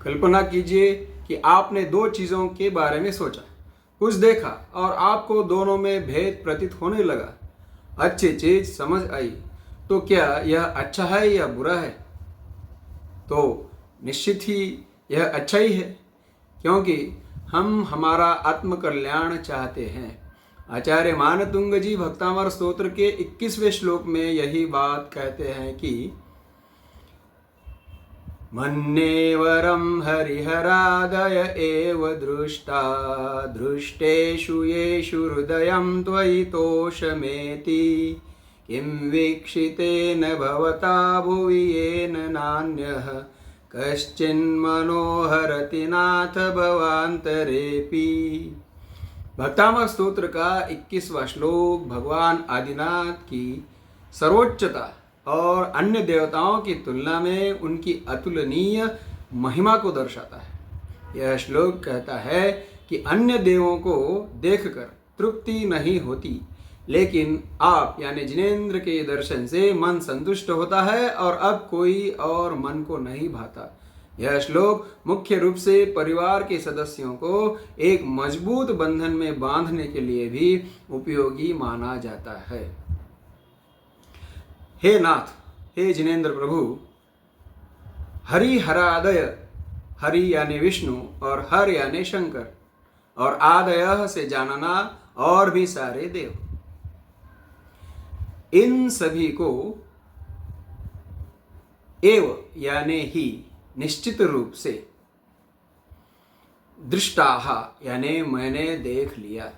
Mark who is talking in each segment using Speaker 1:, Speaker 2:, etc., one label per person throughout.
Speaker 1: कल्पना कीजिए कि आपने दो चीज़ों के बारे में सोचा, कुछ देखा और आपको दोनों में भेद प्रतीत होने लगा। अच्छी चीज समझ आई, तो क्या यह अच्छा है या बुरा है? तो निश्चित ही यह अच्छा ही है, क्योंकि हम हमारा आत्मकल्याण चाहते हैं। आचार्य मानतुंग जी भक्तामर स्तोत्र के 21वें श्लोक में यही बात कहते हैं कि मन्ये वरं हरिहरादय एव दृष्टा दृष्टेषु येषु हृदयं त्वयि तोषमेति किं वीक्षितेन भवता भुवि येन नान्यः कश्चिन्मनोहरति नाथ भवान्तरेऽपि। भक्तामर स्तोत्र का 21वां श्लोक भगवान आदिनाथ की सर्वोच्चता और अन्य देवताओं की तुलना में उनकी अतुलनीय महिमा को दर्शाता है। यह श्लोक कहता है कि अन्य देवों को देखकर तृप्ति नहीं होती, लेकिन आप यानी जिनेंद्र के दर्शन से मन संतुष्ट होता है और अब कोई और मन को नहीं भाता। यह श्लोक मुख्य रूप से परिवार के सदस्यों को एक मजबूत बंधन में बांधने के लिए भी उपयोगी माना जाता है। हे नाथ, हे जिनेंद्र प्रभु, हरि हरादय, हरि यानी विष्णु और हर यानी शंकर और आदय से जानना और भी सारे देव, इन सभी को एव यानी ही निश्चित रूप से, दृष्टाह यानी मैंने देख लिया,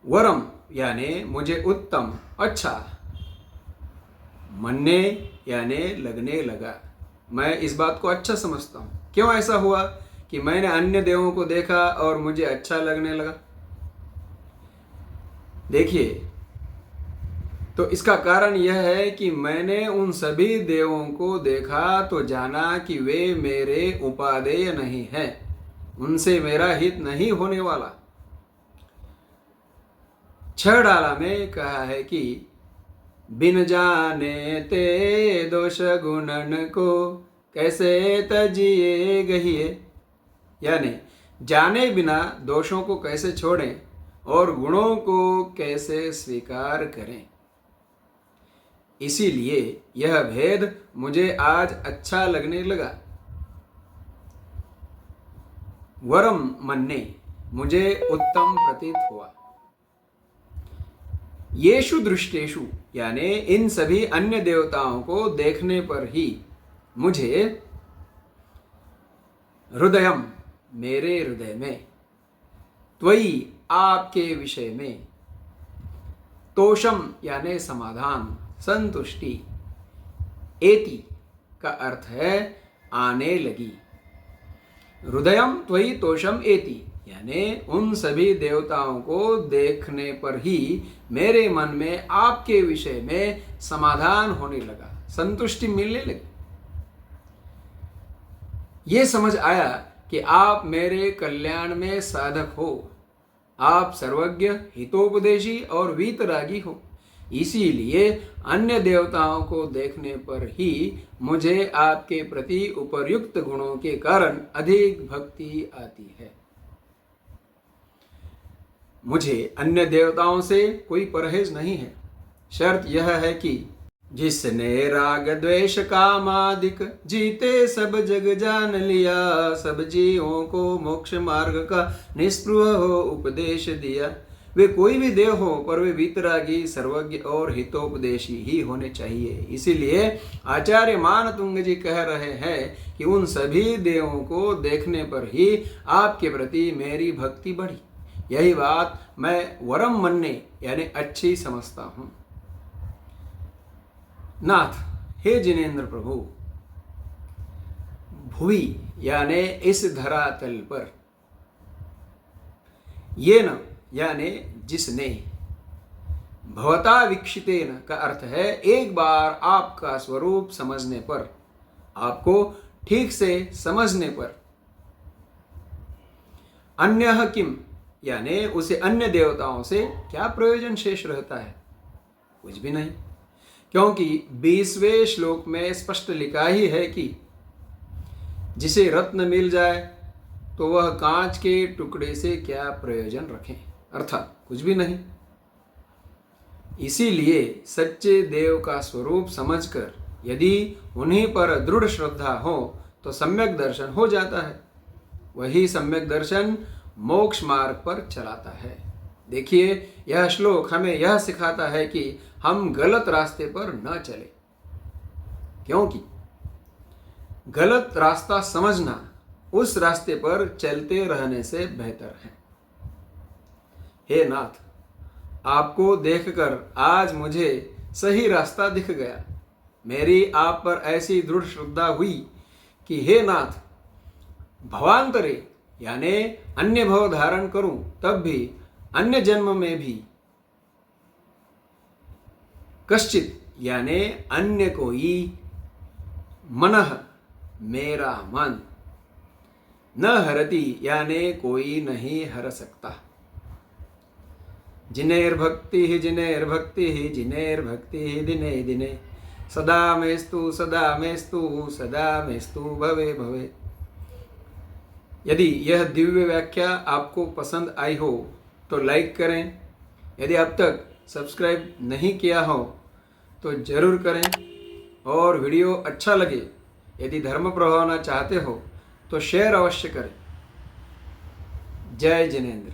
Speaker 1: वरम यानी मुझे उत्तम अच्छा, मन्ने यानी लगने लगा, मैं इस बात को अच्छा समझता हूं। क्यों ऐसा हुआ कि मैंने अन्य देवों को देखा और मुझे अच्छा लगने लगा? देखिए, तो इसका कारण यह है कि मैंने उन सभी देवों को देखा तो जाना कि वे मेरे उपादेय नहीं हैं, उनसे मेरा हित नहीं होने वाला। 6 डाला में कहा है कि बिन जाने ते दोष गुणन को कैसे तजिए गहिए, यानी जाने बिना दोषों को कैसे छोड़ें और गुणों को कैसे स्वीकार करें। इसीलिए यह भेद मुझे आज अच्छा लगने लगा। वरम मन्ने मुझे उत्तम प्रतीत हुआ। येषु दृष्टेषु यानी इन सभी अन्य देवताओं को देखने पर ही मुझे हृदयम मेरे हृदय में, त्वयि आपके विषय में, तोषम यानी समाधान संतुष्टि, एति का अर्थ है आने लगी। हृदयम त्वयि तोषम एति यानी उन सभी देवताओं को देखने पर ही मेरे मन में आपके विषय में समाधान होने लगा, संतुष्टि मिलने लगी। ये समझ आया कि आप मेरे कल्याण में साधक हो, आप सर्वज्ञ, हितोपदेशी और वीतरागी हो। इसीलिए अन्य देवताओं को देखने पर ही मुझे आपके प्रति उपर्युक्त गुणों के कारण अधिक भक्ति आती है। मुझे अन्य देवताओं से कोई परहेज नहीं है। शर्त यह है कि जिसने राग द्वेष कामादिक जीते सब जग जान लिया, सब जीवों को मोक्ष मार्ग का निस्पृह हो उपदेश दिया। वे कोई भी देव हो, पर वे वीतरागी, सर्वज्ञ और हितोपदेशी ही होने चाहिए। इसीलिए आचार्य मानतुंग जी कह रहे हैं कि उन सभी देवों को देखने पर ही आपके प्रति मेरी भक्ति बढ़ी। यही बात मैं वरम मन्ने यानी अच्छी समझता हूं। नाथ, हे जिनेंद्र प्रभु, भुवि यानी इस धरातल पर, ये न यानी जिसने, भवता वीक्षितेन का अर्थ है एक बार आपका स्वरूप समझने पर, आपको ठीक से समझने पर, अन्यः किम यानी उसे अन्य देवताओं से क्या प्रयोजन शेष रहता है? कुछ भी नहीं, क्योंकि 20वें श्लोक में स्पष्ट लिखा ही है कि जिसे रत्न मिल जाए तो वह कांच के टुकड़े से क्या प्रयोजन रखें, अर्थात कुछ भी नहीं। इसीलिए सच्चे देव का स्वरूप समझकर यदि उन्हीं पर दृढ़ श्रद्धा हो तो सम्यक दर्शन हो जाता है। वही सम्यक दर्शन मोक्ष मार्ग पर चलाता है। देखिए, यह श्लोक हमें यह सिखाता है कि हम गलत रास्ते पर न चले, क्योंकि गलत रास्ता समझना उस रास्ते पर चलते रहने से बेहतर है। हे नाथ, आपको देखकर आज मुझे सही रास्ता दिख गया। मेरी आप पर ऐसी दृढ़ श्रद्धा हुई कि हे नाथ, भवांतरे यानी अन्य भव धारण करूं तब भी अन्य जन्म में भी कश्चित यानी अन्य कोई मनः मेरा मन न हरति यानी कोई नहीं हर सकता। जिनेर्भक्ति जिनेर्भक्ति जिनेर्भक्ति दिने दिने सदा मेस्तु सदा मेस्तु सदा मेस्तु भवे भवे। यदि यह दिव्य व्याख्या आपको पसंद आई हो तो लाइक करें। यदि अब तक सब्सक्राइब नहीं किया हो तो जरूर करें, और वीडियो अच्छा लगे यदि धर्म प्रभावना चाहते हो तो शेयर अवश्य करें। जय जिनेंद्र।